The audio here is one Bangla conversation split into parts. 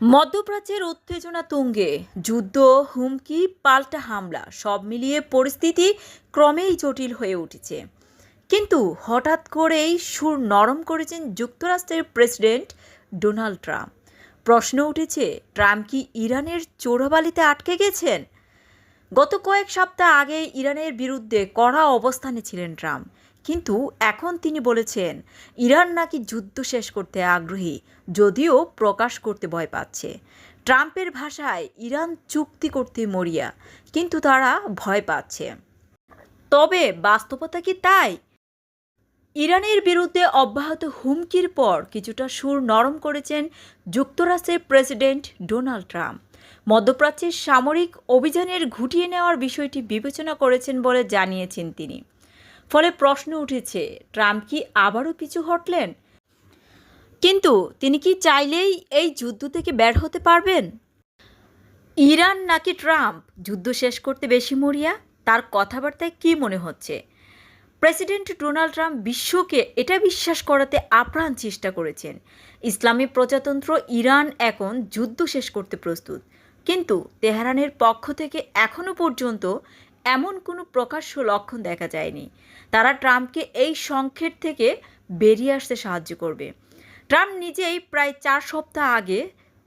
মধ্যপ্রাচ্যের উত্তেজনা তুঙ্গে, যুদ্ধ, হুমকি, পাল্টা হামলা সব মিলিয়ে পরিস্থিতি ক্রমেই জটিল হয়ে উঠেছে। কিন্তু হঠাৎ করেই সুর নরম করেছেন যুক্তরাষ্ট্রের প্রেসিডেন্ট ডোনাল্ড ট্রাম্প। প্রশ্ন উঠেছে, ট্রাম্প কি ইরানের চোরাবালিতে আটকে গেছেন? গত কয়েক সপ্তাহ আগে ইরানের বিরুদ্ধে কড়া অবস্থানে ছিলেন ট্রাম্প, কিন্তু এখন তিনি বলেছেন ইরান নাকি যুদ্ধ শেষ করতে আগ্রহী, যদিও প্রকাশ করতে ভয় পাচ্ছে। ট্রাম্পের ভাষায় ইরান চুক্তি করতে মরিয়া, কিন্তু তারা ভয় পাচ্ছে। তবে বাস্তবতা কি তাই? ইরানের বিরুদ্ধে অব্যাহত হুমকির পর কিছুটা সুর নরম করেছেন যুক্তরাষ্ট্রের প্রেসিডেন্ট ডোনাল্ড ট্রাম্প। মধ্যপ্রাচ্যের সামরিক অভিযানের ঘুটিয়ে নেওয়ার বিষয়টি বিবেচনা করেছেন বলে জানিয়েছেন তিনি। ফলে প্রশ্ন উঠেছে, ট্রাম্প কি আবারও পিছু হটলেন? কিন্তু তিনি কি চাইলেই এই যুদ্ধ থেকে বের হতে পারবেন? ইরান নাকি ট্রাম্প যুদ্ধ শেষ করতে বেশি মরিয়া? তার কথাবার্তায় কি মনে হচ্ছে? প্রেসিডেন্ট ডোনাল্ড ট্রাম্প বিশ্বকে এটা বিশ্বাস করাতে আপ্রাণ চেষ্টা করেছেন ইসলামী প্রজাতন্ত্র ইরান এখন যুদ্ধ শেষ করতে প্রস্তুত। কিন্তু তেহরানের পক্ষ থেকে এখনও পর্যন্ত এমন কোনো প্রকাশ্য লক্ষণ দেখা যায়নি। তারা ট্রাম্পকে এই সংকট থেকে বেরিয়ে আসতে সাহায্য করবে। ট্রাম্প নিজেই প্রায় 4 সপ্তাহ আগে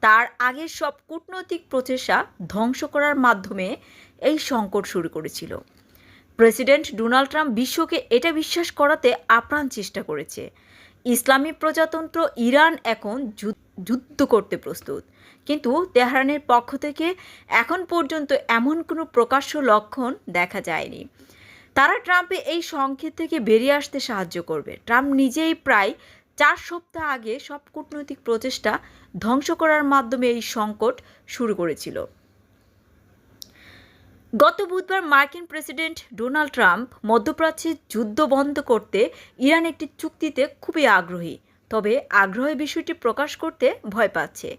তার আগের সব কূটনৈতিক প্রচেষ্টা ধ্বংস করার মাধ্যমে এই সংকট শুরু করেছিল। প্রেসিডেন্ট ডোনাল্ড ট্রাম্প বিশ্বকে এটা বিশ্বাস করাতে আপ্রাণ চেষ্টা করেছে ইসলামী প্রজাতন্ত্র ইরান এখন যুদ্ধ করতে প্রস্তুত। কিন্তু তেহরানের পক্ষ থেকে এখন পর্যন্ত এমন কোনো প্রকাশ্য লক্ষণ দেখা যায়নি। তারা ট্রাম্পে এই সংকেত থেকে বেরিয়ে আসতে সাহায্য করবে। ট্রাম্প নিজেই প্রায় 4 সপ্তাহ আগে সব কূটনৈতিক প্রচেষ্টা ধ্বংস করার মাধ্যমে এই সংকট শুরু করেছিল। গত বুধবার মার্কিন প্রেসিডেন্ট ডোনাল্ড ট্রাম্প মধ্যপ্রাচ্যে যুদ্ধ বন্ধ করতে ইরান একটি চুক্তিতে খুবই আগ্রহী, তবে আগ্রহের বিষয়টি প্রকাশ করতে ভয় পাচ্ছে।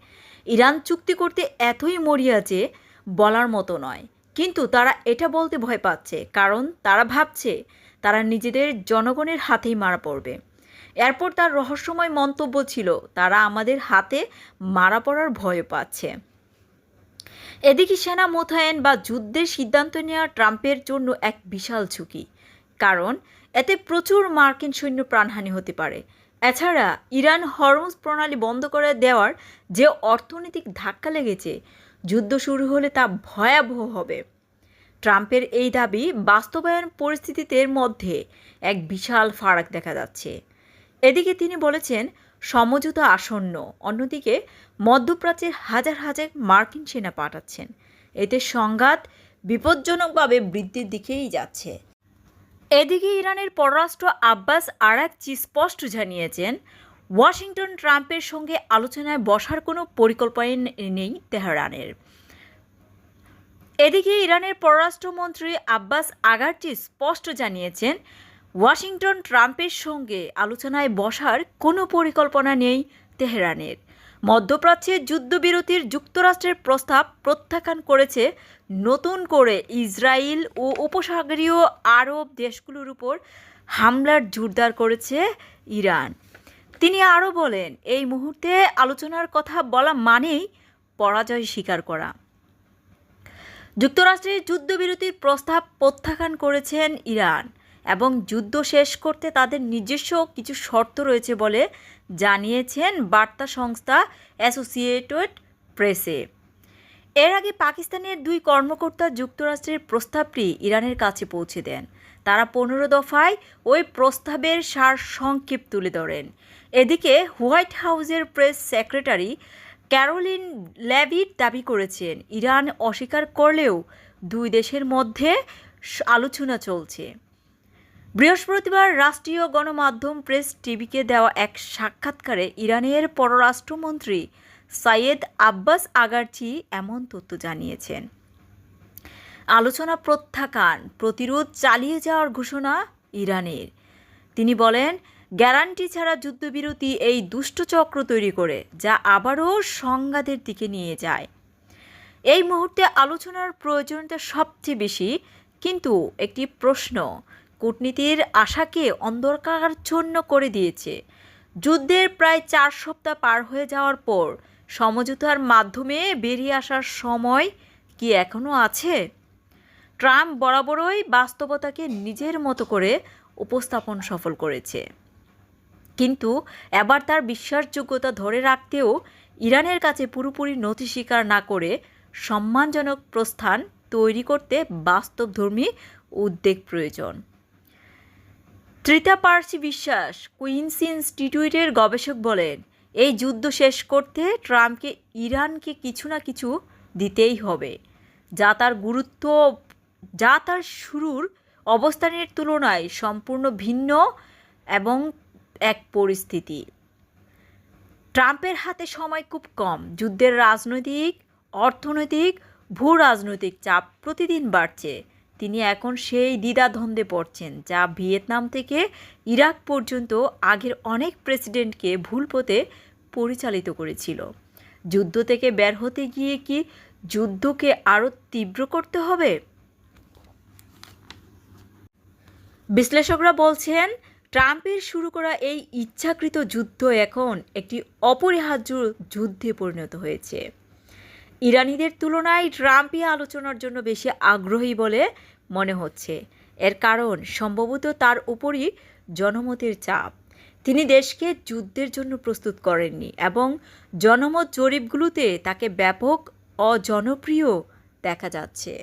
ইরান চুক্তি করতে এতই মরিয়া যে বলার মতো নয়, কিন্তু তারা এটা বলতে ভয় পাচ্ছে কারণ তারা ভাবছে তারা নিজেদের জনগণের হাতেই মারা পড়বে। এরপর তার রহস্যময় মন্তব্য ছিল, তারা আমাদের হাতে মারা পড়ার ভয় পাচ্ছে। এদিকে সেনা মোতায়েন বা যুদ্ধের সিদ্ধান্ত নেওয়া ট্রাম্পের জন্য এক বিশাল ঝুঁকি, কারণ এতে প্রচুর মার্কিন সৈন্য প্রাণহানি হতে পারে। এছাড়া ইরান হরমুজ প্রণালী বন্ধ করে দেওয়ার যে অর্থনৈতিক ধাক্কা লেগেছে, যুদ্ধ শুরু হলে তা ভয়াবহ হবে। ট্রাম্পের এই দাবি বাস্তবায়ন পরিস্থিতিতে মধ্যে এক বিশাল ফারাক দেখা যাচ্ছে। এদিকে তিনি বলেছেন সমঝোতা আসন্ন, অন্যদিকে মধ্যপ্রাচ্যের হাজার হাজার মার্কিন সেনা পাঠাচ্ছেন। এতে সংঘাত বিপজ্জনকভাবে বৃদ্ধির দিকেই যাচ্ছে। এদিকে ইরানের পররাষ্ট্র আব্বাস আরাগচি স্পষ্ট জানিয়েছেন, ওয়াশিংটন ট্রাম্পের সঙ্গে আলোচনায় বসার কোনো পরিকল্পনা নেই তেহরানের। এদিকে ইরানের পররাষ্ট্রমন্ত্রী আব্বাস আরাগচি স্পষ্ট জানিয়েছেন, ওয়াশিংটন ট্রাম্পের সঙ্গে আলোচনায় বসার কোনো পরিকল্পনা নেই তেহরানের। মধ্যপ্রাচ্যে যুদ্ধবিরতির যুক্তরাষ্ট্রের প্রস্তাব প্রত্যাখ্যান করেছে নতুন করে ইসরায়েল ও উপসাগরীয় আরব দেশগুলোর উপর হামলার জোরদার করেছে ইরান। তিনি আরও বলেন, এই মুহূর্তে আলোচনার কথা বলা মানেই পরাজয় স্বীকার করা। যুক্তরাষ্ট্রের যুদ্ধবিরতির প্রস্তাব প্রত্যাখ্যান করেছেন ইরান এবং যুদ্ধ শেষ করতে তাদের নিজস্ব কিছু শর্ত রয়েছে বলে জানিয়েছেন বার্তা সংস্থা অ্যাসোসিয়েটেড প্রেসে। এর আগে পাকিস্তানের 2 কর্মকর্তা যুক্তরাষ্ট্রের প্রস্তাবটি ইরানের কাছে পৌঁছে দেন। তারা 15 দফায় ওই প্রস্তাবের সারসংক্ষেপ তুলে ধরেন। এদিকে হোয়াইট হাউসের প্রেস সেক্রেটারি ক্যারোলিন লেভিট দাবি করেছেন, ইরান অস্বীকার করলেও 2 দেশের মধ্যে আলোচনা চলছে। বৃহস্পতিবার রাষ্ট্রীয় গণমাধ্যম প্রেস টিভিকে দেওয়া এক সাক্ষাৎকারে ইরানের পররাষ্ট্রমন্ত্রী সাইয়েদ আব্বাস আরাগচি এমন তথ্য জানিয়েছেন। আলোচনা প্রত্যাখ্যান, প্রতিরোধ চালিয়ে যাওয়ার ঘোষণা ইরানের। তিনি বলেন, গ্যারান্টি ছাড়া যুদ্ধবিরতি এই দুষ্টচক্র তৈরি করে, যা আবারও সংঘাতের দিকে নিয়ে যায়। এই মুহূর্তে আলোচনার প্রয়োজনীয়তা সবচেয়ে বেশি, কিন্তু একটি প্রশ্ন কূটনীতির আশাকে অন্ধকারাচ্ছন্ন করে দিয়েছে। যুদ্ধের প্রায় 4 সপ্তাহ পার হয়ে যাওয়ার পর সমঝোতার মাধ্যমে বেরিয়ে আসার সময় কি এখনও আছে? ট্রাম্প বরাবরই বাস্তবতাকে নিজের মতো করে উপস্থাপন সফল করেছে, কিন্তু এবার তার বিশ্বাসযোগ্যতা ধরে রাখতেও ইরানের কাছে পুরোপুরি নথি স্বীকার না করে সম্মানজনক প্রস্থান তৈরি করতে বাস্তবধর্মী উদ্যোগ প্রয়োজন। ত্রিতা পার্সি বিশ্বাস, কুইন্সি ইনস্টিটিউটের গবেষক বলেন, এই যুদ্ধ শেষ করতে ট্রাম্পকে ইরানকে কিছু না কিছু দিতেই হবে, যা তার শুরুর অবস্থানের তুলনায় সম্পূর্ণ ভিন্ন এবং এক পরিস্থিতি। ট্রাম্পের হাতে সময় খুব কম। যুদ্ধের রাজনৈতিক, অর্থনৈতিক, ভূ রাজনৈতিক চাপ প্রতিদিন বাড়ছে। তিনি এখন সেই দ্বিধাদ্বন্দ্বে পড়ছেন যা ভিয়েতনাম থেকে ইরাক পর্যন্ত আগের অনেক প্রেসিডেন্টকে ভুল পথে পরিচালিত করেছিল। যুদ্ধ থেকে বের হতে গিয়ে কি যুদ্ধকে আরও তীব্র করতে হবে? বিশ্লেষকরা বলছেন, ট্রাম্পের শুরু করা এই ইচ্ছাকৃত যুদ্ধ এখন একটি অপরিহার্য যুদ্ধে পরিণত হয়েছে। ইরানিদের তুলনায় ট্রাম্পই আলোচনার জন্য বেশি আগ্রহী বলে মনে হচ্ছে। এর কারণ সম্ভবত তার উপরই জনমতের চাপ। তিনি দেশকে যুদ্ধের জন্য প্রস্তুত করেননি এবং জনমত জরিপগুলোতে তাকে ব্যাপক অজনপ্রিয় দেখা যাচ্ছে।